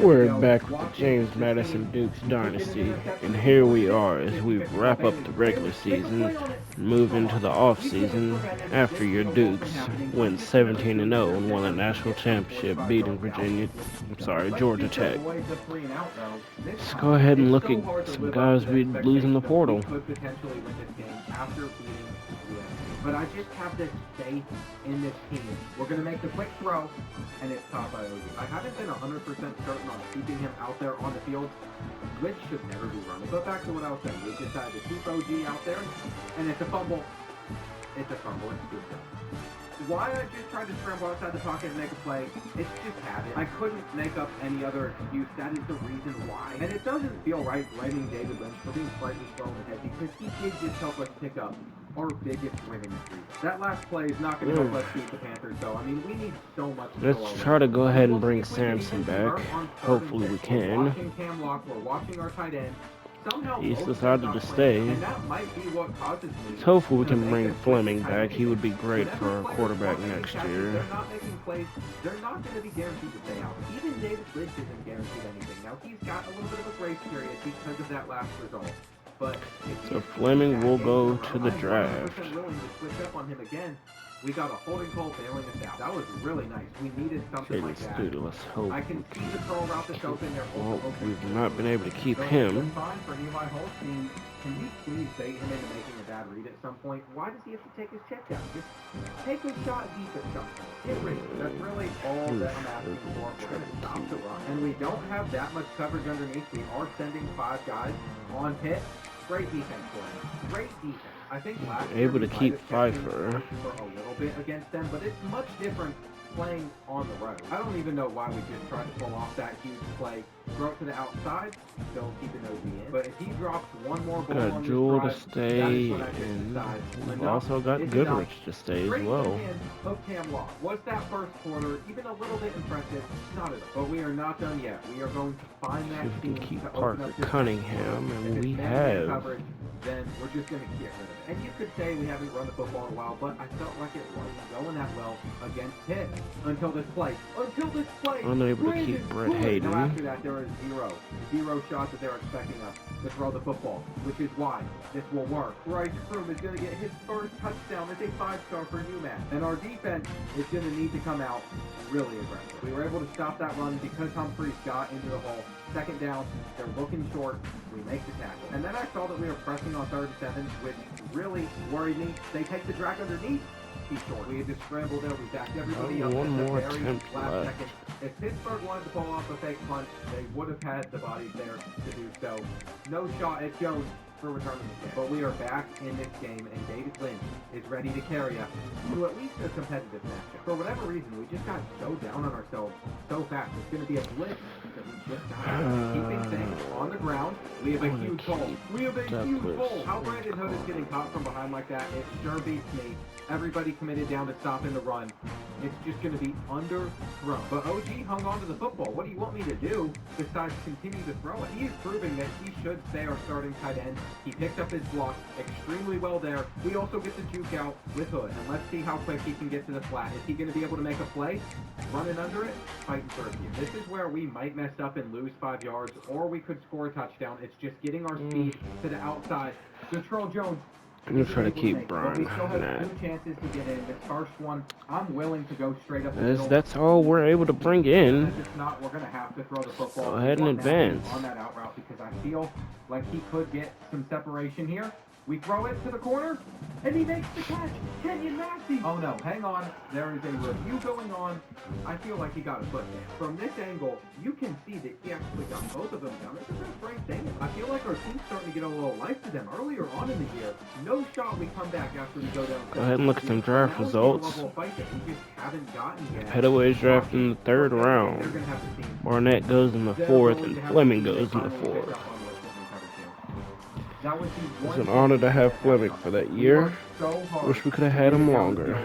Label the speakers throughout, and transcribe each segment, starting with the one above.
Speaker 1: We're back with the James Madison Dukes dynasty, and here we are as we wrap up the regular season and move into the offseason after your Dukes went 17-0 and won a national championship, beating Georgia Tech. Let's go ahead and look at some guys we lose in the portal.
Speaker 2: But I just have this faith in this team. We're going to make the quick throw, and it's caught by OG. I haven't been 100% certain on keeping him out there on the field, which should never be running. But back to what I was saying. We decided to keep OG out there, and it's a fumble. It's a fumble. It's good. Why I just tried to scramble outside the pocket and make a play, it's just habit. I couldn't make up any other excuse. That is the reason why. And it doesn't feel right blaming David Lynch for being slightly slow in the head because he did just help us pick up our biggest winning streak. That last play is not going to help us beat the Panthers, though. I mean, we need so much.
Speaker 1: Let's try to go ahead and bring Samson back. Hopefully we can.
Speaker 2: We're watching Cam Lock. We're watching our tight end.
Speaker 1: He's decided to stay. Hopefully we can bring Fleming back. He would be great for our quarterback next year.
Speaker 2: They're not making plays. They're not going to be guaranteed to stay out. Even David Lynch isn't guaranteed anything. Now, he's got a little bit of a grace period because of that last result. But
Speaker 1: so Fleming will go to the draft.
Speaker 2: Willing to switch up on him again. We got a holding call bailing us out. That was really nice. We needed something like that.
Speaker 1: Let's hope.
Speaker 2: I can see the curl route that's open there.
Speaker 1: Well, we've not been able to keep him.
Speaker 2: Fine for Eli Holt. Can we please bait him into making a bad read at some point? Why does he have to take his check down? Just take a shot deep at something. Get rid of it. That's really all that I'm asking for. We're going to stop the run. And we don't have that much coverage underneath. We are sending 5 guys on hit. Great defense for him. Great defense. I think last year
Speaker 1: able to keep Pfeiffer
Speaker 2: for a little bit against them, but it's much different playing on the road. I don't even know why we just tried to pull off that huge play. Throw it to the outside, still keeping OG in. But if he drops one more ball on
Speaker 1: Jewel
Speaker 2: this
Speaker 1: to stay, and we've also got Goodrich to stay as well.
Speaker 2: Of Cam Lock. Was that first quarter even a little bit impressive? Not at all. But we are not done yet. We are going to find that
Speaker 1: team
Speaker 2: to
Speaker 1: keep
Speaker 2: Parker
Speaker 1: Cunningham, and we have.
Speaker 2: Coverage, then we're just going to get rid of it. And you could say we haven't run the football in a while, but I felt like it wasn't going that well against Pitt until this play.
Speaker 1: Unable to keep Brett Hayden.
Speaker 2: Now after that, there is zero shots that they're expecting us to throw the football, which is why this will work. Bryce Froome is going to get his first touchdown as a 5-star for UMass. And our defense is going to need to come out really aggressive. We were able to stop that run because Humphreys got into the hole. Second down, they're looking short. We make the tackle. And then I saw that we were pressing on 3rd and 7, which really worried me. They take the drag underneath. He's short. We had to scramble there. We backed everybody up.
Speaker 1: One more attempt left.
Speaker 2: Second. If Pittsburgh wanted to pull off a fake punt, they would have had the bodies there to do so. No shot at Jones for returning the game. But we are back in this game, and David Lynch is ready to carry us to at least a competitive matchup. For whatever reason, we just got so down on ourselves so fast. It's going to be a blitz that we just got keeping things on the ground. We have a huge hole. We have a huge hole. How Brandon Hood is getting caught from behind like that, it sure beats me. Everybody committed down to stopping the run. It's just going to be underthrown. But OG hung on to the football. What do you want me to do besides continue to throw it? He is proving that he should stay our starting tight end. He picked up his block extremely well there. We also get the juke out with Hood. And let's see how quick he can get to the flat. Is he going to be able to make a play? Running under it? Fighting for a few. This is where we might mess up and lose 5 yards, or we could score a touchdown. It's just getting our speed to the outside. Latrell Jones.
Speaker 1: I'm going to try to keep Brian.
Speaker 2: We still have 2 chances to get in. This first one, I'm willing to go straight up the middle.
Speaker 1: That's all we're able to bring in.
Speaker 2: If not, we're going to have to throw the football.
Speaker 1: Go ahead and advance.
Speaker 2: On that out route because I feel like he could get some separation here. We throw it to the corner, and he makes the catch. Kenyon Massey. Oh, no. Hang on. There is a review going on. I feel like he got a foot there. From this angle, you can see that he actually got both of them down. This is a great thing. I feel like our team's starting to get a little life to them. Earlier on in the year, no shot we come back after we go down.
Speaker 1: Go ahead and look at some draft results. Pettaway's drafted in the 3rd round. Barnett goes in the 4th, and Fleming goes in the 4th. It's an honor to have Fleming for that year. Wish we could have had him longer.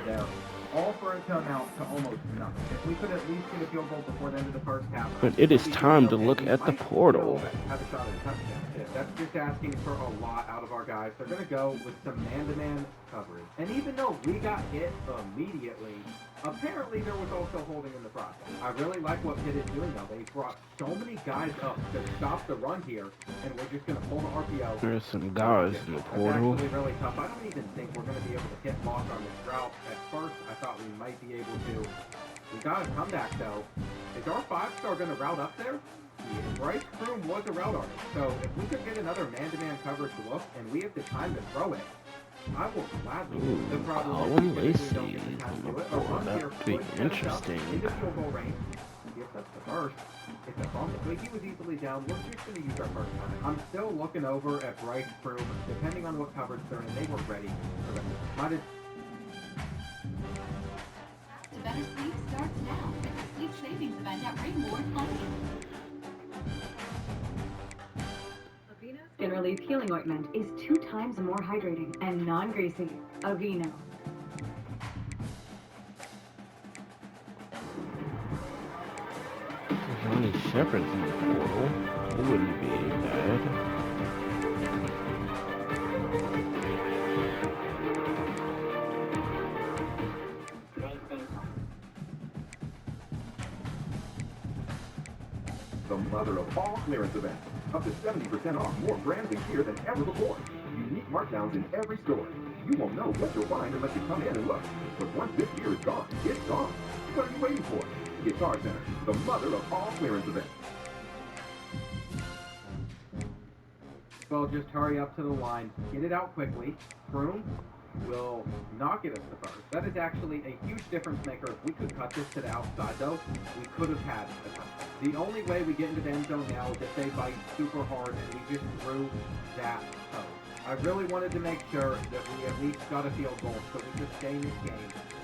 Speaker 2: All for it to amount to almost nothing. If we could at least get a field goal before the end of the first half.
Speaker 1: But it is time to look at the portal.
Speaker 2: Have a shot at a touchdown. That's just asking for a lot out of our guys. They're going to go with some man-to-man coverage. And even though we got hit immediately, apparently there was also holding in the process. I really like what Pitt is doing, though. They brought so many guys up to stop the run here, and we're just going to pull the RPO.
Speaker 1: There's some guys in the portal.
Speaker 2: It's actually really tough. I don't even think we're going to be able to hit lock on this route. At first, I thought we might be able to. We got a comeback, though. Is our 5-star going to route up there? Bryce Kroom was a route artist, so if we could get another man-to-man coverage look, and we have the time to throw it, I will gladly. The problem is we don't get the time to do it. A run here
Speaker 1: That would be interesting.
Speaker 2: Into field goal range. Gives us the first. It's a fumble. But he was easily down. We're just going to use our first time. I'm still looking over at Bryce Kroom. Depending on what coverage they're in, they were ready for them. Might have...
Speaker 3: The Better Sleep starts now with the Sleep Savings Event at Rainboard Hunting.
Speaker 4: Skin Relief Healing Ointment is 2 times more hydrating and non-greasy. Aveeno.
Speaker 1: Johnny Shepard's in the portal. It wouldn't be bad.
Speaker 5: The mother of all clearance events. Up to 70% off more brands and gear than ever before. Unique markdowns in every store. You won't know what you'll find unless you come in and look. But once this gear is gone, it's gone. What are you waiting for? Guitar Center, the mother of all clearance events.
Speaker 2: Well, just hurry up to the line. Get it out quickly. Kroom will not get us the first. That is actually a huge difference maker. If we could cut this to the outside, though, we could have had a touchdown. The only way we get into the end zone now is if they bite super hard and we just threw that toe. I really wanted to make sure that we at least got a field goal so we could stay in this game,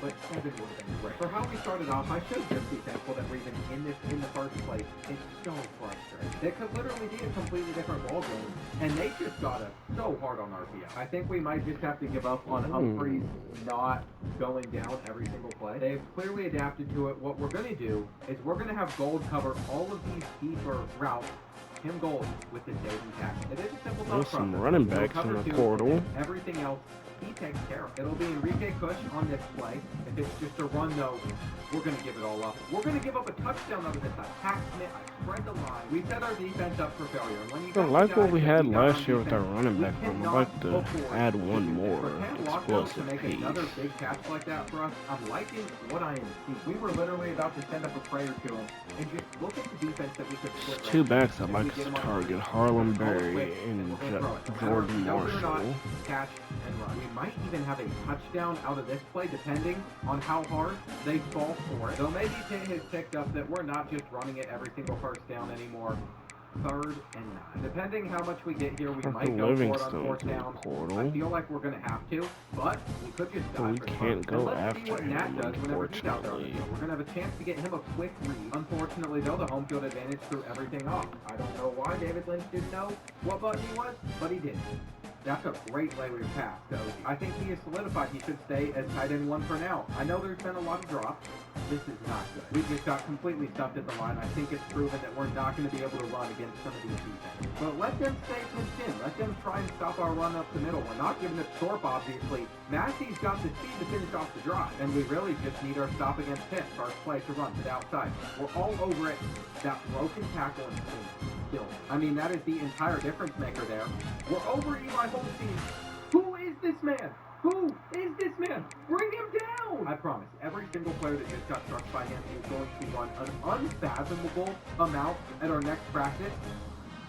Speaker 2: but 7 would have been great. For how we started off, I should just be thankful that we're even in this in the first place. It's so frustrating. It could literally be a completely different ball game, and they just got us so hard on RPO. I think we might just have to give up on Humphreys not going down every single play. They've clearly adapted to it. What we're going to do is we're going to have Gold cover all of these deeper routes. Him Gold with the saving tackle. It is a simple
Speaker 1: There's
Speaker 2: thought
Speaker 1: some
Speaker 2: process.
Speaker 1: running backs in the portal.
Speaker 2: Everything else he takes care of. It'll be Enrique Kush on this play. If it's just a run, though, we're going to give it all up. We're going to give up a touchdown out of this. I hacked it. I spread the line. We set our defense up for failure. And when you
Speaker 1: I like what we had last year with our running back room. I'd like to add one more explosive
Speaker 2: to make
Speaker 1: piece.
Speaker 2: another big catch like that for us, I'm liking what I am seeing. We were literally about to send up a prayer to him and just look at the defense that we could split.
Speaker 1: Two backs I'd like to target, Harlem Berry and Jordan Marshall.
Speaker 2: Catch and run. We might even have a touchdown out of this play, depending on how hard they fall for it. So maybe Pitt has picked up that we're not just running it every single first down anymore. 3rd and 9. Depending how much we get here, we might go for it on 4th down. I feel like we're going to have to, but we could just die.
Speaker 1: We can't go after him,
Speaker 2: We're going to have a chance to get him a quick read. Unfortunately, though, the home field advantage threw everything off. I don't know why David Lynch didn't know what button he was, but he did. That's a great way we've passed. So I think he is solidified. He should stay as tight end 1 for now. I know there's been a lot of drops. This is not good. We just got completely stuffed at the line. I think it's proven that we're not going to be able to run against some of these defenses. But let them stay pinched in. Let them try and stop our run up the middle. We're not giving it Thorpe, obviously. Massey's got the speed to finish off the drive. And we really just need our stop against Pitt. First play to run to the outside. We're all over it. That broken tackle and still. I mean, that is the entire difference maker there. We're over Eli Holstein. Who is this man? Who is this man? Bring him down! I promise, every single player that just got struck by him is going to run an unfathomable amount at our next practice.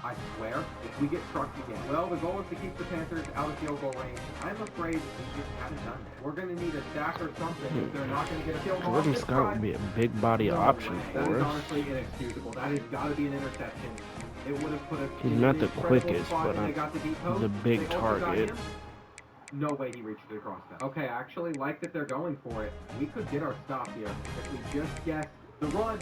Speaker 2: I swear, if we get struck again. Well, the goal is to keep the Panthers out of field goal range. I'm afraid we just haven't done that. We're going to need a sack or something if they're not going to get a field goal.
Speaker 1: Jordan Scott would be a big body option
Speaker 2: That is
Speaker 1: for us.
Speaker 2: honestly inexcusable. That has got to be an interception. It would have put us
Speaker 1: He's
Speaker 2: in
Speaker 1: not
Speaker 2: an
Speaker 1: the
Speaker 2: incredible
Speaker 1: quickest,
Speaker 2: spot
Speaker 1: but
Speaker 2: when they got the deep post.
Speaker 1: he's a big
Speaker 2: They also got
Speaker 1: target.
Speaker 2: him. No way he reached it across that. Okay, I actually like that they're going for it. We could get our stop here if we just guess the run.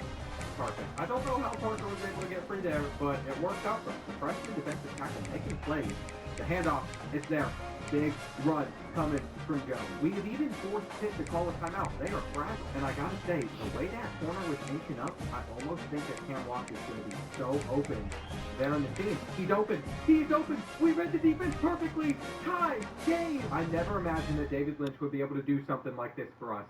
Speaker 2: Perfect. I don't know how Parker was able to get free there, but it worked out for us. The freshman defensive tackle making plays. The handoff, it's there. Big run coming screw Jones. We have even forced Pitt to call a timeout. They are fragile. And I gotta say, the way that corner was inching up, I almost think that Cam Walk is going to be so open there in the seam. He's open. He's open. We read the defense perfectly. Tie. Game. I never imagined that David Lynch would be able to do something like this for us.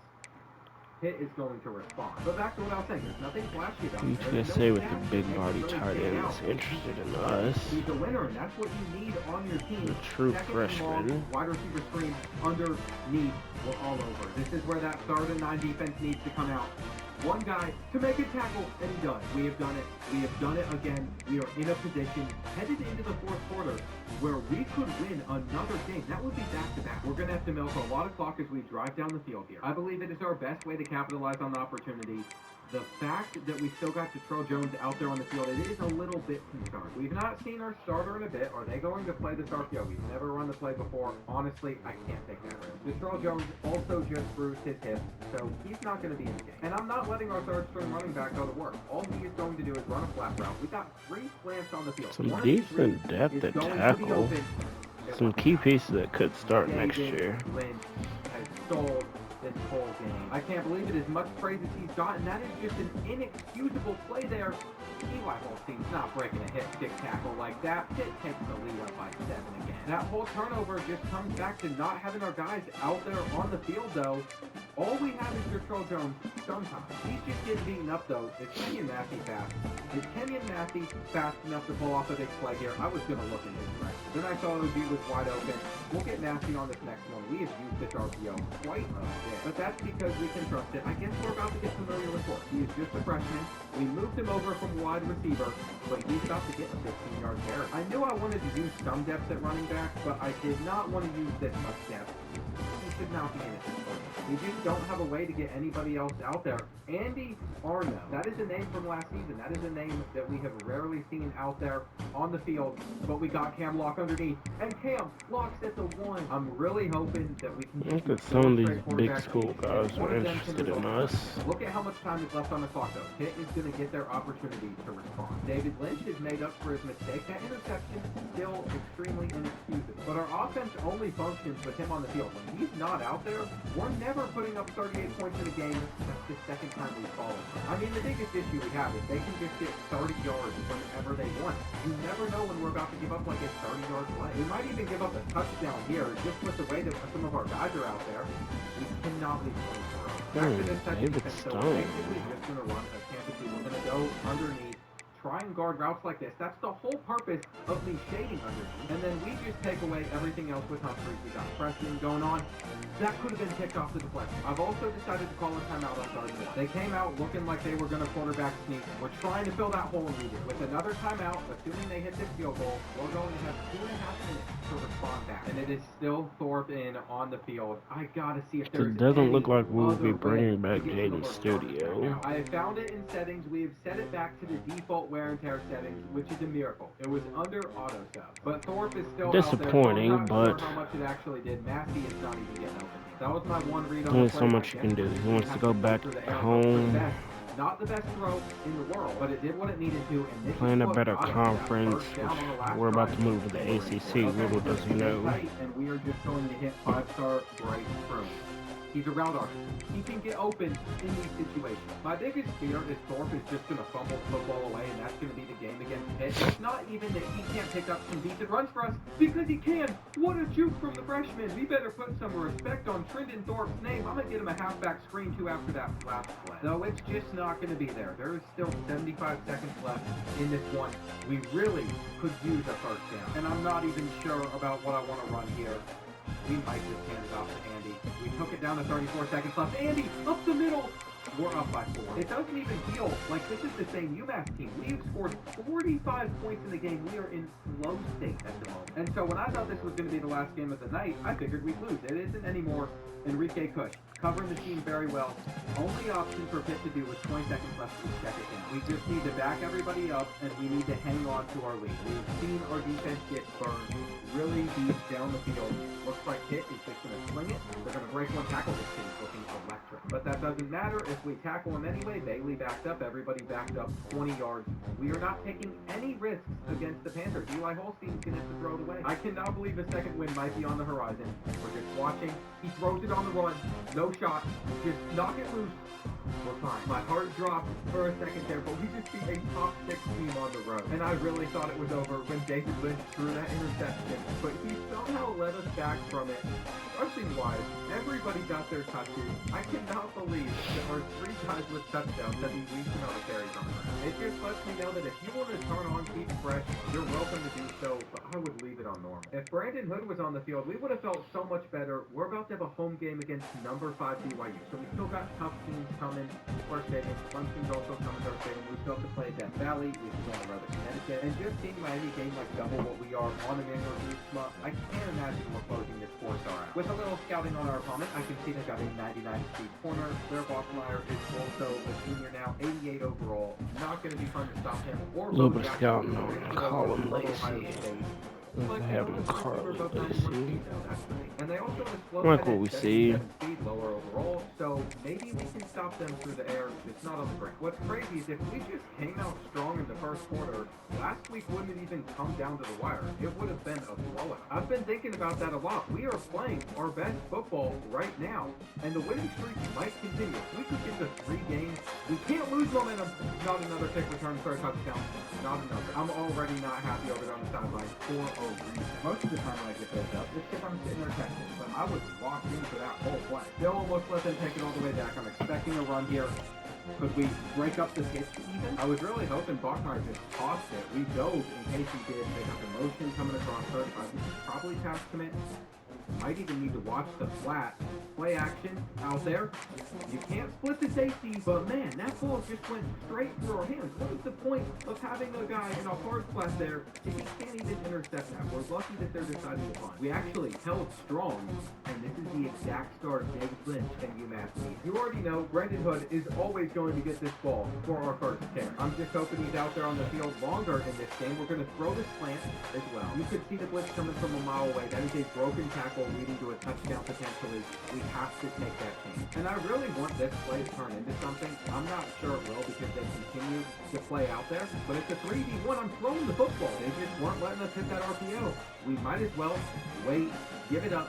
Speaker 2: Pitt is going to respond. But back to what I was saying, there's nothing flashy about it.
Speaker 1: UTSA with the big body tight end is interested in us.
Speaker 2: He's a winner, and that's what you need on your team.
Speaker 1: The true
Speaker 2: Second
Speaker 1: freshman.
Speaker 2: and long, wide receiver screen, underneath, we're all over. This is where that 3rd and 9 defense needs to come out. One guy to make a tackle, and he does. We have done it. We have done it again. We are in a position, headed into the 4th quarter, where we could win another game. That would be back-to-back. We're going to have to milk a lot of clock as we drive down the field here. I believe it is our best way to capitalize on the opportunity. The fact that we still got Detrell Jones out there on the field, it is a little bit concerning. We've not seen our starter in a bit. Are they going to play this RPO? We've never run the play before. Honestly, I can't take that risk. Detrell Jones also just bruised his hip, so he's not going to be in the game. And I'm not letting our 3rd-string running back go to work. All he is going to do is run a flat route. We got 3 slants on the field.
Speaker 1: Some decent depth at tackle. Some key pieces that could start next year.
Speaker 2: Lynch has sold this whole game. I can't believe it. As much praise as he's gotten, that is just an inexcusable play there. Eli Holstein's not breaking a hip stick tackle like that. Pitt takes the lead up by 7 again. That whole turnover just comes back to not having our guys out there on the field, though. All we have is Detrell Jones sometimes. He's just getting beaten up, though. Is Kenyon Massey fast? Is Kenyon Massey fast enough to pull off a big play here? I was going to look in his direction. Then I saw OG was wide open. We'll get Massey on this next one. We have used this RPO quite a bit, but that's because we can trust it. I guess we're about to get familiar with Thorpe. He is just a freshman. We moved him over from wide receiver, but he's about to get a 15-yard carry. I knew I wanted to use some depth at running back, but I did not want to use this much depth. He should not be in at this point. We just don't have a way to get anybody else out there. Andy Arno, that is a name from last season. That is a name that we have rarely seen out there on the field, but we got Cam Lock underneath, and Cam locks at the 1. I'm really hoping that we can
Speaker 1: I think that some of these big school guys are interested in us.
Speaker 2: Look at how much time is left on the clock, though. Pitt is going to get their opportunity to respond. David Lynch has made up for his mistake. That interception still extremely inexcusable. But our offense only functions with him on the field. When he's not out there, we're never putting up 38 points in a game. That's the second time we've fallen. I mean, the biggest issue we have is they can just get 30 yards whenever they want. You never know when we're about to give up like a 30-yard play. We might even give up a touchdown here just with the way that some of our guys are out there. We cannot leave 24. Back to this type of defense, so we're basically just going to run a Tampa 2. We're going to go underneath, try and guard routes like this. That's the whole purpose of me shading underneath. And then we just take away everything else with Humphries. We got pressing going on. That could have been kicked off the deflection. I've also decided to call a timeout on 3rd and 1. They came out looking like they were going to quarterback sneak. We're trying to fill that hole immediately. With another timeout, assuming they hit this field goal, we're going to have 2.5 minutes to respond back. And it is still Thorpe in on the field. I got to see if there's
Speaker 1: It doesn't look like we'll be bringing back Jaden's studio.
Speaker 2: I have found it in settings. We have set it back to the default wear and tear settings, which is a miracle. It was under auto sub. But Thorpe is still
Speaker 1: disappointing,
Speaker 2: out there, so I'm not
Speaker 1: but
Speaker 2: sure how much it actually did. Massey is not even getting open. That was my one read on
Speaker 1: only
Speaker 2: the
Speaker 1: so much you can do. He wants to go back home.
Speaker 2: Not the best throw in the world, but it did what it needed to. And this
Speaker 1: Playing
Speaker 2: is
Speaker 1: a
Speaker 2: what
Speaker 1: better
Speaker 2: got us that
Speaker 1: conference,
Speaker 2: first down on the last
Speaker 1: which we're about
Speaker 2: drive.
Speaker 1: to move to the ACC. Little does he know.
Speaker 2: And we are just going to hit 5-star right through. He's a route artist. He can get open in these situations. My biggest fear is Thorpe is just going to fumble the football away, and that's going to be the game against Pitt. It's not even that he can't pick up some decent runs for us, because he can. What a juke from the freshman. We better put some respect on Trendon Thorpe's name. I'm going to get him a halfback screen, too, after that last play. Though it's just not going to be there. There is still 75 seconds left in this one. We really could use a first down. And I'm not even sure about what I want to run here. We might just hand it off to Andy. We took it down to 34 seconds left. Andy, up the middle. We're up by 4. It doesn't even feel like this is the same UMass team. We've scored 45 points in the game. We are in flow state at the moment. And so when I thought this was going to be the last game of the night, I figured we'd lose. It isn't anymore. Enrique Cush covering the team very well. Only option for Pitt to do was 20 seconds left to check it down. We just need to back everybody up, and we need to hang on to our lead. We've seen our defense get burned really deep down the field. Looks like Pitt is just going to sling it. They're going to break one tackle. This team's looking electric. But that doesn't matter if We tackle him anyway. Bailey backed up. Everybody backed up 20 yards. We are not taking any risks against the Panthers. Eli Holstein's going to have to throw it away. I cannot believe a second win might be on the horizon. We're just watching. He throws it on the run. No shot. Just knock it loose. We're fine. My heart dropped for a second there, but we just beat a top 6 team on the road. And I really thought it was over when David Lynch threw that interception, but he somehow led us back from it. Rushing-wise, everybody got their touches. I cannot believe there are 3 guys with touchdowns that we least amount of carries on the ground. It just lets me know that if you want to turn on Keep Fresh, you're welcome to do so, but I would leave it on normal. If Brandon Hood was on the field, we would have felt so much better. We're about to have a home game against number 5 BYU, so we still got tough teams coming to our stadium. Clemson's also coming to our stadium. We still have to play Death Valley. We still have to run to Connecticut. And just seeing Miami game like double what we are on a manual Reeves, I can't imagine we're closing this 4-star out. With a little scouting on our opponent, I can see they've got a 99 speed corner. Their Bachmeier is also a junior now, 88 overall. Not going to be fun to stop him. Or
Speaker 1: A little bit of scouting on Colin Lacey. They have him Carly Lacey.
Speaker 2: And they also have a slow
Speaker 1: Like what we see.
Speaker 2: speed, lower overall, so maybe we can stop them through the air, just not on the ground. What's crazy is if we just came out strong in the first quarter, last week wouldn't have even come down to the wire. It would have been a blowout. I've been thinking about that a lot. We are playing our best football right now, and the winning streak might continue. If we could get to 3 games, we can't lose momentum. Not another kick return for a touchdown. Not another. I'm already not happy over there on the sideline for a reason. Most of the time when I get those up, it's because I'm sitting there texting, but I was locked into that whole play. They almost let them take it all the way back. I'm expecting a run here. Could we break up the pitch even? I was really hoping Bachmeier just tossed it. We dove in case he did. They got the motion coming across 35. We should probably pass commit. Might even need to watch the flat. Play action out there. You can't split the safety, but man, that ball just went straight through our hands. What is the point of having a guy in a hard flat there if he can't even intercept that? We're lucky that they're deciding to punt. We actually held strong, and this is the exact start of David Lynch and UMass Meade. You already know Brandon Hood is always going to get this ball for our first carry. I'm just hoping he's out there on the field longer in this game. We're going to throw this slant as well. You could see the blitz coming from a mile away. That is a broken tackle leading to a touchdown potentially. We have to take that chance. And I really want this play to turn into something. I'm not sure it will because they continue to play out there. But it's a 3v1. I'm throwing the football. They just weren't letting us hit that RPO. We might as well wait, give it up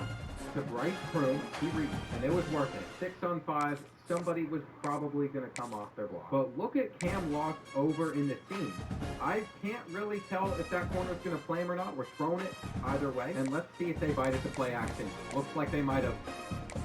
Speaker 2: to Bryce Croom. He reached, and it was worth it. 6 on 5. Somebody was probably going to come off their block. But look at Cam Lock over in the seam. I can't really tell if that corner's going to play him or not. We're throwing it either way. And let's see if they bite at the play action. Looks like they might have.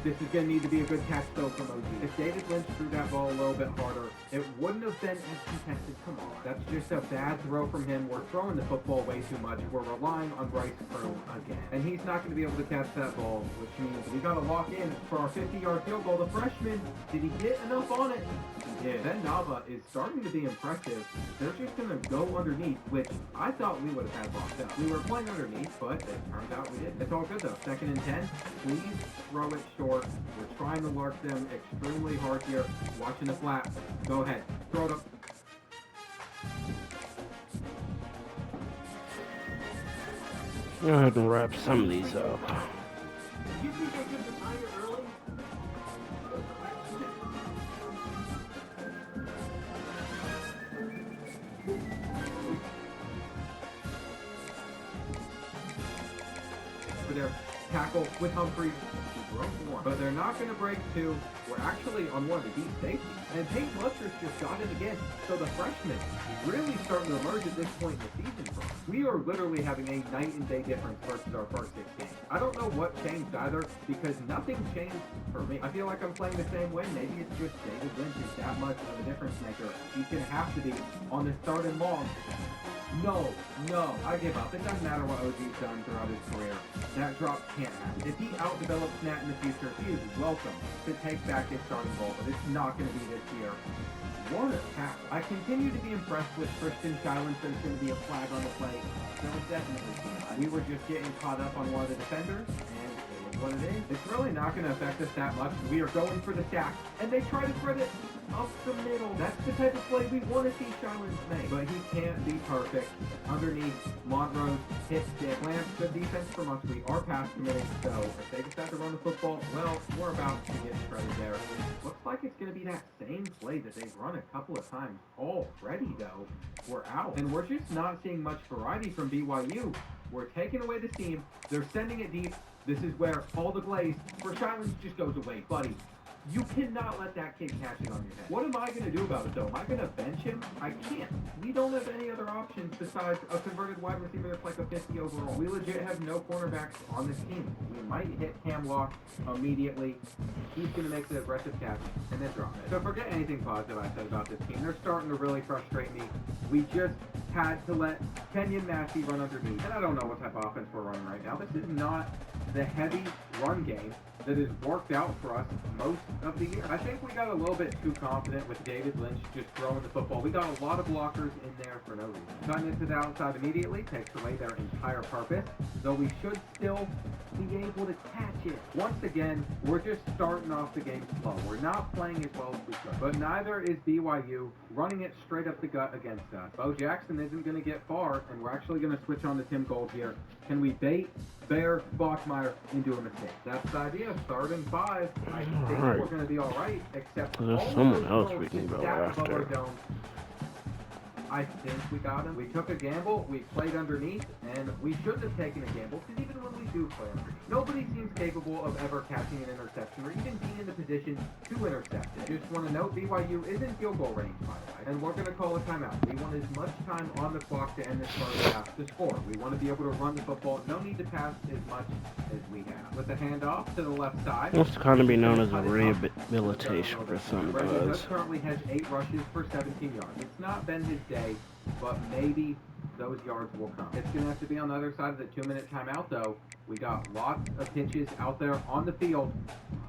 Speaker 2: This is going to need to be a good catch, though, from OG. If David Lynch threw that ball a little bit harder, it wouldn't have been as contested. Come on. That's just a bad throw from him. We're throwing the football way too much. We're relying on Bryce Croom again. And he's not going to be able to catch that ball, which means we got to lock in for our 50-yard field goal. The freshman, did he get enough on it? He did. Ben Nava is starting to be impressive. They're just going to go underneath, which I thought we would have had locked up. We were playing underneath, but it turns out we didn't. It's all good, though. 2nd and 10. Please throw it short. We're trying to lark them extremely hard here. Watching the flat. Go ahead. Throw it up.
Speaker 1: Go ahead and wrap some of these up.
Speaker 2: You think they could retire early? For their tackle with Humphreys. But they're not going to break 2. We're actually on one of the deep safeties. And Peyton Lutcher's just got it again. So the freshman really starting to emerge at this point in the season for us. We are literally having a night and day difference versus our first 6 games. I don't know what changed either because nothing changed for me. I feel like I'm playing the same way. Maybe it's just David Lynch is that much of a difference maker. He's going to have to be on this 3rd and long. No, I give up. It doesn't matter what OG's done throughout his career. That drop can't happen. If he outdevelops Nat in the future, he is welcome to take back his starting role, but it's not going to be this year. What a tackle. I continue to be impressed with Christian Shylin. There's going to be a flag on the play. There was definitely we were just getting caught up on one of the defenders, and it is what it is. It's really not going to affect us that much. We are going for the sack, and they try to thread it. up the middle. That's the type of play we want to see Shiloh make. But he can't be perfect. Underneath, Montrose hits it. Plans good defense from us. We are pass committing, so if they decide to run the football, well, we're about to get shredded there. Looks like it's going to be that same play that they've run a couple of times already, though. We're out. And we're just not seeing much variety from BYU. We're taking away the seam. They're sending it deep. This is where all the glaze for Shiloh just goes away. Buddy, you cannot let that kid catch it on your head. What am I going to do about it, though? Am I going to bench him? I can't. We don't have any other options besides a converted wide receiver that's like a 50 overall. We legit have no cornerbacks on this team. We might hit Cam Lock immediately. He's going to make the aggressive catch and then drop it. So forget anything positive I said about this team. They're starting to really frustrate me. We just had to let Kenyon Massey run underneath. And I don't know what type of offense we're running right now. This is not the heavy run game that has worked out for us most of the year. I think we got a little bit too confident with David Lynch just throwing the football. We got a lot of blockers in there for no reason. Cutting it to the outside immediately takes away their entire purpose, though we should still be able to catch it. Once again, we're just starting off the game slow. We're not playing as well as we could, but neither is BYU running it straight up the gut against us. Bo Jackson isn't going to get far, and we're actually going to switch on to Tim Gold here. Can we bait Bear Bachmeyer into a mistake? That's the idea. 3rd and 5. I think we're going to be all right, except
Speaker 1: there's someone else we can go after.
Speaker 2: I think we got him. We took a gamble, we played underneath, and we shouldn't have taken a gamble, because even when we do play underneath, nobody seems capable of ever catching an interception or even being in the position to intercept it. Just want to note, BYU is in field goal range, by the way, and we're going to call a timeout. We want as much time on the clock to end this first half to score. We want to be able to run the football. No need to pass as much as we have. With the handoff to the left side.
Speaker 1: It's kind of be known as a rehabilitation for some guys.
Speaker 2: Currently has 8 rushes for 17 yards. It's not been his day, but maybe those yards will come. It's going to have to be on the other side of the 2-minute timeout, though. We got lots of pitches out there on the field.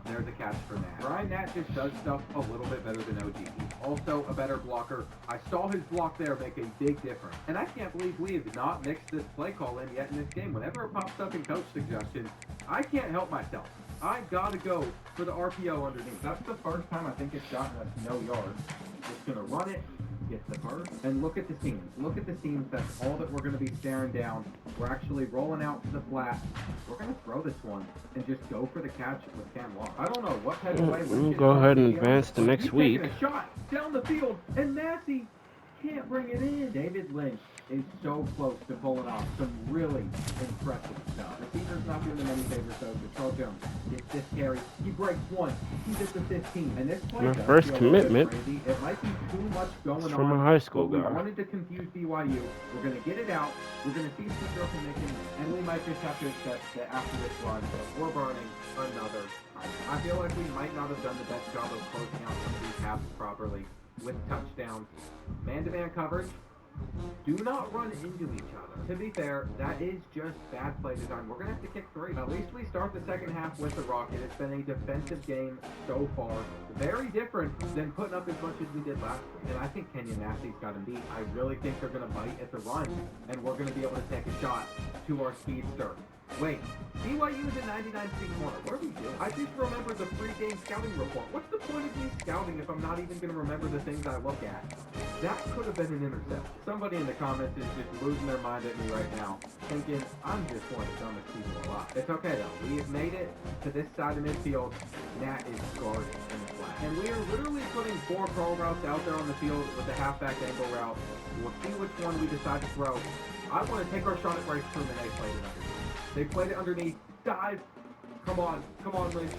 Speaker 2: There's a catch for Nat. Brian Nat just does stuff a little bit better than OG. He's also a better blocker. I saw his block there make a big difference. And I can't believe we have not mixed this play call in yet in this game. Whenever it pops up in coach suggestions, I can't help myself. I gotta go for the RPO underneath. That's the first time I think it's gotten us no yards. Just gonna run it, get the first, and look at the seams. Look at the seams. That's all that we're gonna be staring down. We're actually rolling out to the flat. We're gonna throw this one and just go for the catch with Cam Lock. I don't know what type of way
Speaker 1: we'll go ahead and advance to next week.
Speaker 2: A shot down the field, and Massey can't bring it in. David Lynch is so close to pulling off some really impressive stuff. Receiver's not doing them any favors, though. Charles Jones gets this carry. He breaks one. He's at the 15. And this play
Speaker 1: My first commitment.
Speaker 2: It might be too much going on.
Speaker 1: From a high school
Speaker 2: guy.
Speaker 1: guy.
Speaker 2: We wanted to confuse BYU. We're going to get it out. We're going to see if Cicero can make it. And we might just have to accept that after this run, we're burning another time. I feel like we might not have done the best job of closing out some of these halves properly with touchdowns. Man-to-man coverage. Do not run into each other. To be fair, that is just bad play design. We're going to have to kick 3. At least we start the second half with the Rocket. It's been a defensive game so far. Very different than putting up as much as we did last week. And I think Kenyon Massey's got him beat. I really think they're going to bite at the run, and we're going to be able to take a shot to our speedster. Wait, BYU is a 99 speed corner. What are we doing? I just remembered the pre-game scouting report. What's the point of me scouting if I'm not even going to remember the things I look at? That could have been an interception. Somebody in the comments is just losing their mind at me right now, thinking I'm just one of the dumbest people alive. It's okay though. We have made it to this side of midfield. Nat is guarded in the flat. And we are literally putting 4 curl routes out there on the field with the halfback angle route. We'll see which one we decide to throw. I want to take our shot at Bryce Truman, and they played it underneath. They played it underneath. Dive. Come on, Lynch.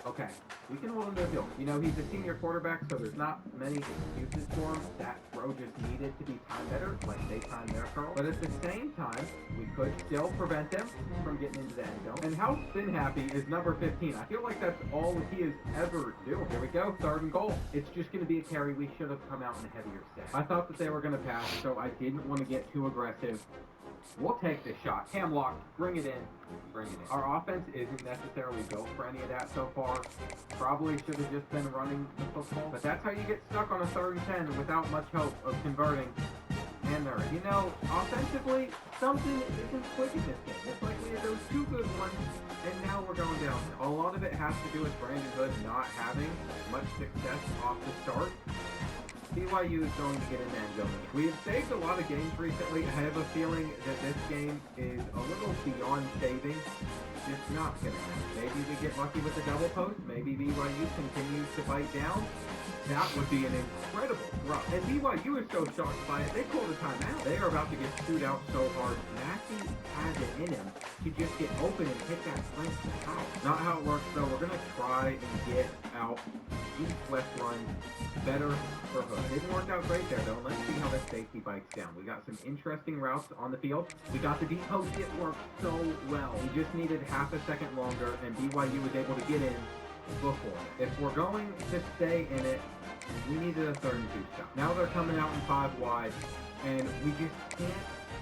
Speaker 2: Okay, we can hold him to the field. You know, he's a senior quarterback, so there's not many excuses for him. That throw just needed to be timed better, like they timed their curl. But at the same time, we could still prevent them from getting into the end zone. And how spin happy is number 15? I feel like that's all he is ever doing. Here we go, 3rd and goal. It's just going to be a carry. We should have come out in a heavier set. I thought that they were going to pass, so I didn't want to get too aggressive. We'll take this shot. Cam Lock, bring it in. Bring it in. Our offense isn't necessarily built for any of that so far. Probably should have just been running the football. But that's how you get stuck on a 3rd and 10 without much hope of converting. and they're, you know, offensively, something isn't clicking this game. It's like we had those two good ones, and now we're going down. A lot of it has to do with Brandon Hood not having much success off the start. BYU is going to get in that zone. We have saved a lot of games recently. I have a feeling that this game is a little beyond saving. Just not going to happen. Maybe we get lucky with the double post. Maybe BYU continues to bite down. That would be an incredible throw. And BYU is so shocked by it, they called a timeout. They are about to get chewed out so hard. Massey has it in him to just get open and hit that slant to the house. Not how it works, though. We're going to try and get out east-west runs better for Hood. Didn't work out great there, though. Let's see how this safety bites down. We got some interesting routes on the field. We got the deep post. It worked so well. We just needed half a second longer, and BYU was able to get in before. If we're going to stay in it, we needed a 3rd and 2 stop. Now they're coming out in 5 wide, and we just can't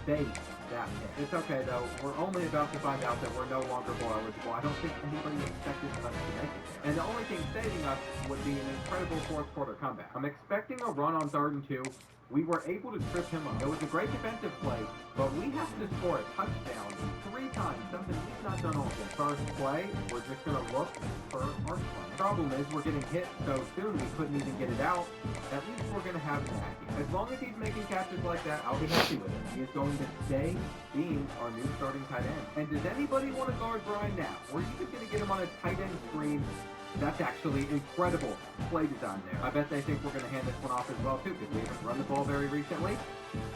Speaker 2: bait that pick. It's okay, though. We're only about to find out that we're no longer bowl eligible. I don't think anybody expected us to make it there. And the only thing saving us would be an incredible 4th quarter comeback. I'm expecting a run on 3rd and 2. We were able to trip him up. It was a great defensive play, but we have to score a touchdown 3 times, something we've not done all game. First play, we're just going to look for our play. The problem is we're getting hit so soon we couldn't even get it out. At least we're going to have Mackey. As long as he's making catches like that, I'll be happy with him. He is going to stay being our new starting tight end. And does anybody want to guard Brian now? Or are you just going to get him on a tight end screen? That's actually incredible play design there. I bet they think we're going to hand this one off as well, too, because we haven't run the ball very recently.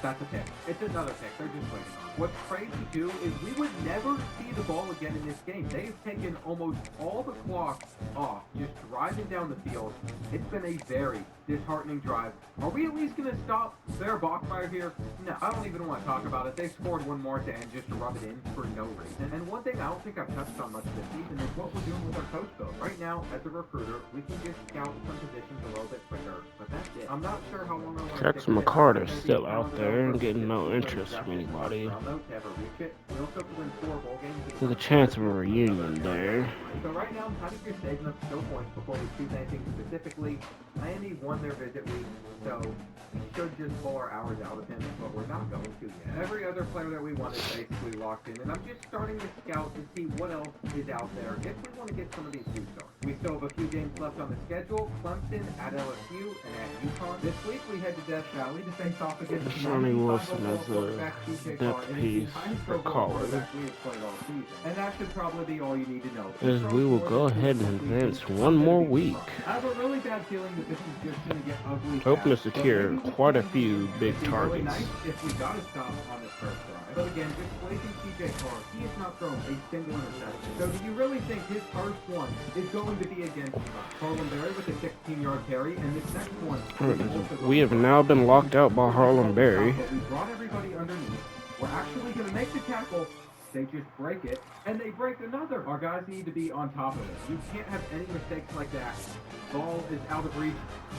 Speaker 2: That's a pick. It's another pick. They're just waiting on it. What's crazy, too, is we would never see the ball again in this game. They've taken almost all the clock off, just driving down the field. It's been a very disheartening drive. Are we at least going to stop their Bachmeyer here? No, I don't even want to talk about it. They scored one more at the end just to rub it in for no reason. And one thing I don't think I've touched on much this season is what we're doing with our coach build. Right now, as a recruiter, we can just scout some positions a little bit quicker, but that's it. I'm not sure how long I want to
Speaker 1: Jackson McCarter's still out there and getting no interest from anybody. There's a chance of a reunion there.
Speaker 2: So right now, I'm kind of just saving up skill points before we choose anything specifically. Miami won their visit week, so we should just pull our hours out of him, but we're not going to yet. Every other player that we want is basically locked in, and I'm just starting to scout to see what else is out there if we want to get some of these 2-stars. We still have a few games left on the schedule. Clemson at LSU and at UConn. This week we head to Death Valley to face off against
Speaker 1: Sonny Wilson as a depth piece for college.
Speaker 2: And that should probably be all you need to know.
Speaker 1: As we will go ahead and advance one more week.
Speaker 2: I have a really bad feeling that this is just going to get ugly.
Speaker 1: Hoping to secure quite a few big targets.
Speaker 2: Really nice if we got to stop on this first drive. But again, just placing TJ Carr, he has not thrown a single interception. So do you really think his first one is going to be against Harlan Berry with a 16-yard carry, and this next one?
Speaker 1: We have now been locked out by Harlan Berry.
Speaker 2: We brought everybody underneath. We're actually going to make the tackle. They just break it, and they break another. Our guys need to be on top of it. You can't have any mistakes like that. Ball is out of reach,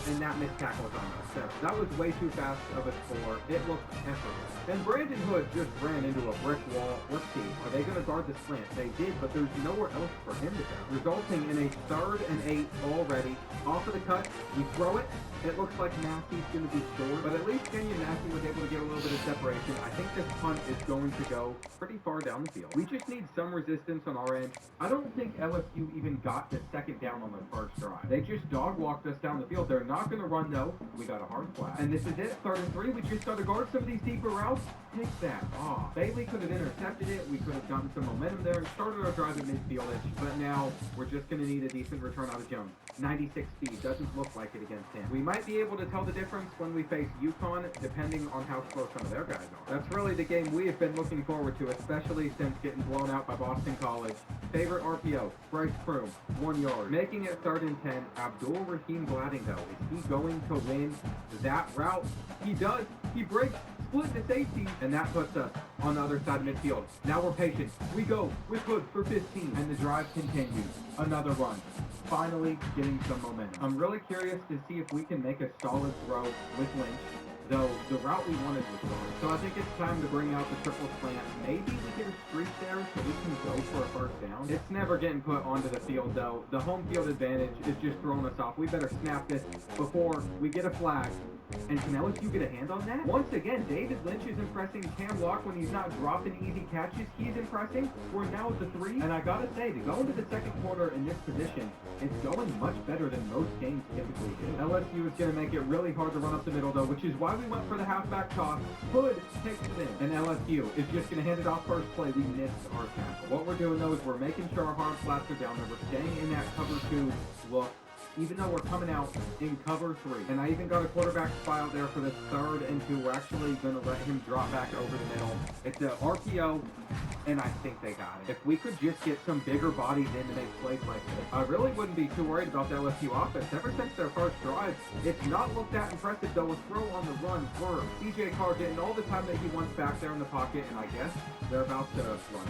Speaker 2: and that missed tackle is on us. So that was way too fast of a score. It looked effortless. And Brandon Hood just ran into a brick wall. Let's see. Are they going to guard the slant? They did, but there's nowhere else for him to go. Resulting in a 3rd and 8 already. Off of the cut, we throw it. It looks like Massey's going to be short, but at least Kenyon Massey was able to get a little bit of separation. I think this punt is going to go pretty far down the field. We just need some resistance on our end. I don't think LSU even got the 2nd down on the first drive. They just dog walked us down the field. They're not going to run, though. We got a hard flag. And this is it, 3rd and 3. We just got to guard some of these deeper routes. Take that off. Bailey could have intercepted it. We could have gotten some momentum there and started our drive at midfield-ish. But now we're just going to need a decent return out of Jones. 96 speed. Doesn't look like it against him. We might be able to tell the difference when we face UConn, depending on how slow some of their guys are. That's really the game we have been looking forward to, especially since getting blown out by Boston College. Favorite RPO, Bryce Kroom, 1 yard. Making it 3rd and 10. Abdul Rahim Gladding, though. Is he going to win that route? He does. He breaks, split the safety, and that puts us on the other side of midfield. Now we're patient. We go with Hood for 15, and the drive continues. Another run. Finally getting some momentum. I'm really curious to see if we can make a solid throw with Lynch, though the route we wanted was gone. So I think it's time to bring out the triple slant. Maybe we get a streak there so we can go for a 1st down. It's never getting put onto the field, though. The home field advantage is just throwing us off. We better snap this before we get a flag And can LSU get a hand on that? Once again, David Lynch is impressing. Cam Locke, when he's not dropping easy catches, he's impressing. We're now at the 3, and I gotta say, to go into the second quarter in this position, it's going much better than most games typically do. LSU is gonna make it really hard to run up the middle, though, which is why we went for the halfback toss. Hood takes it in, and LSU is just gonna hand it off first play. We missed our tackle. What we're doing, though, is we're making sure our hard flats are down there. We're staying in that cover 2 look, even though we're coming out in cover 3. And I even got a quarterback spy out there for this 3rd and 2. We're actually going to let him drop back over the middle. It's an RPO, and I think they got it. If we could just get some bigger bodies in to make plays like this, I really wouldn't be too worried about the LSU offense. Ever since their first drive, it's not looked that impressive, though. A throw on the run for CJ Carr getting all the time that he wants back there in the pocket, and I guess they're about to run.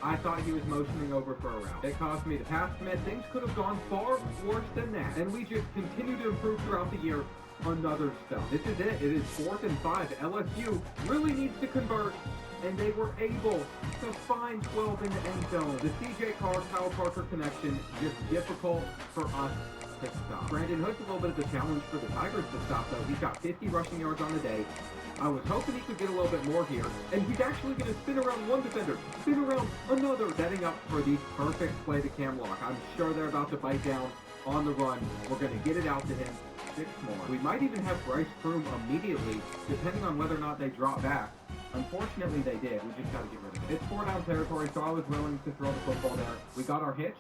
Speaker 2: I thought he was motioning over for a route. It caused me to pass commit. Things could have gone far worse than that. And we just continue to improve throughout the year. Another stuff. This is it. It is 4th and 5. LSU really needs to convert, and they were able to find 12 in the end zone. The CJ Carr, Kyle Parker connection, just difficult for us to stop. Brandon Hood's a little bit of a challenge for the Tigers to stop, though. He's got 50 rushing yards on the day. I was hoping he could get a little bit more here, and he's actually going to spin around one defender, spin around another, setting up for the perfect play to Cam Locke. I'm sure they're about to bite down on the run. We're going to get it out to him. 6 more. We might even have Bryce Froome immediately, depending on whether or not they drop back. Unfortunately, they did. We just got to get rid of it. It's 4-down territory, so I was willing to throw the football there. We got our hitch,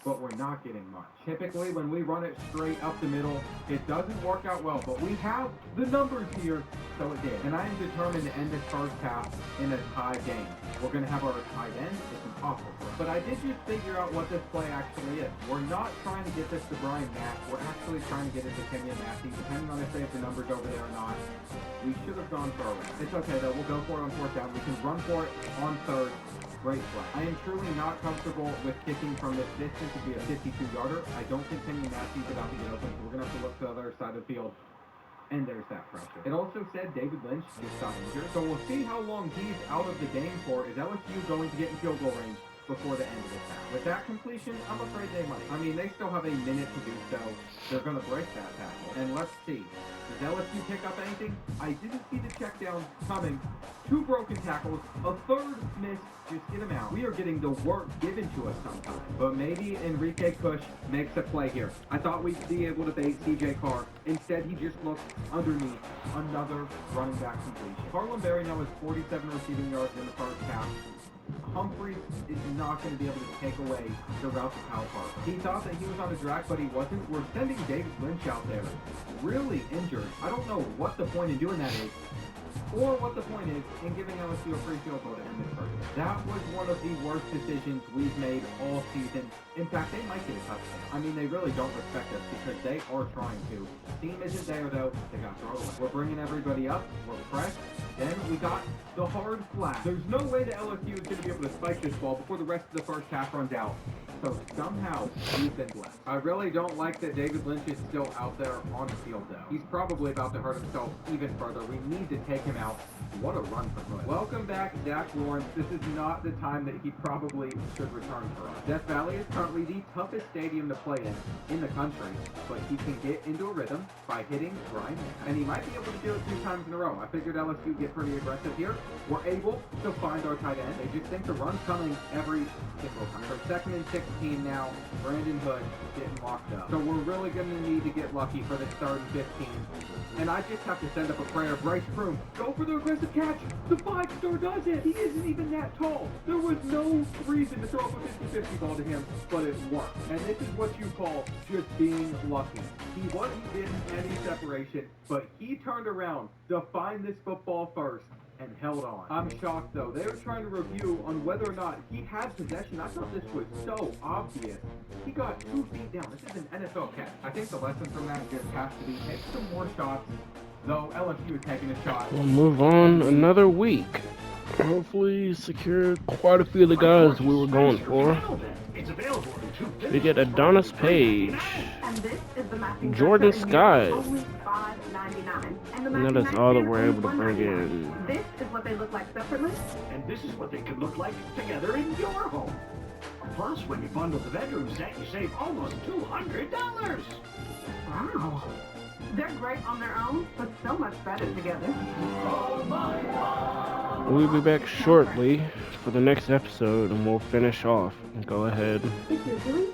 Speaker 2: but we're not getting much. Typically, when we run it straight up the middle, it doesn't work out well, but we have the numbers here, so it did. And I am determined to end this first half in a tie game. We're going to have our tight end. It's an awful play. But I did just figure out what this play actually is. We're not trying to get this to Brian Mack. We're actually trying to get it to Kenyon Massey, depending on if they have the numbers over there or not. We should have gone for a route. It's okay, though. We'll go for it on 4th down. We can run for it on 3rd. Great play. I am truly not comfortable with kicking from this distance to be a 52-yarder. I don't think Kenyon Massey's about to get open, so we're going to have to look to the other side of the field. And there's that pressure. It also said David Lynch just got injured, so we'll see how long he's out of the game for. Is LSU going to get in field goal range before the end of this half? With that completion, I'm afraid they might. I mean, they still have a minute to do so. They're going to break that tackle. And let's see. Does LSU pick up anything? I didn't see the check down coming. 2 broken tackles, a 3rd miss. Just get him out. We are getting the work given to us sometimes. But maybe Enrique Kush makes a play here. I thought we'd be able to bait CJ Carr. Instead, he just looked underneath. Another running back completion. Harlem Berry now has 47 receiving yards in the first half. Humphreys is not going to be able to take away the route to Kyle Parker. He thought that he was on a drag, but he wasn't. We're sending David Lynch out there, really injured. I don't know what the point in doing that is, or what the point is in giving LSU a free field goal to end this first. That was one of the worst decisions we've made all season. In fact, they might get a touchdown. I mean, they really don't respect us because they are trying to. Team isn't there, though. They got thrown away. We're bringing everybody up. We're pressed. Then we got the hard flat. There's no way that LSU is going to be able to spike this ball before the rest of the first half runs out. So somehow we've been blessed. I really don't like that David Lynch is still out there on the field, though. He's probably about to hurt himself even further. We need to take him out. What a run for Hood. Welcome back, Zach Lawrence. This is not the time that he probably should return for us. Death Valley is currently the toughest stadium to play in the country, but he can get into a rhythm by hitting Brian Mack. And he might be able to do it 2 times in a row. I figured LSU get pretty aggressive here. We're able to find our tight end. They just think the run's coming every single time. So 2nd and 16 now. Brandon Hood getting locked up. So we're really going to need to get lucky for this 3rd and 15. And I just have to send up a prayer. Bryce Froome, go for the aggressive catch. The 5-star does it. He isn't even that tall. There was no reason to throw up a 50-50 ball to him, but it worked. And this is what you call just being lucky. He wasn't getting any separation, but he turned around to find this football first and held on. I'm shocked, though. They were trying to review on whether or not he had possession. I thought this was so obvious. He got 2 feet down. This is an NFL catch. I think the lesson from that just has to be take some more shots, though LSU is taking a shot.
Speaker 1: We'll move on another week. Hopefully secure quite a few of the guys we were going for. We get Adonis Page, Jordan Skies, and that is all that we're able to bring in.
Speaker 4: This is what they look like separately.
Speaker 6: And this is what they could look like together in your home. Plus, when you bundle the bedroom set, you save almost $200.
Speaker 4: Wow. They're great on their own, but so much better together.
Speaker 1: We'll be back shortly for the next episode, and we'll finish off. Go ahead.
Speaker 4: If you're doing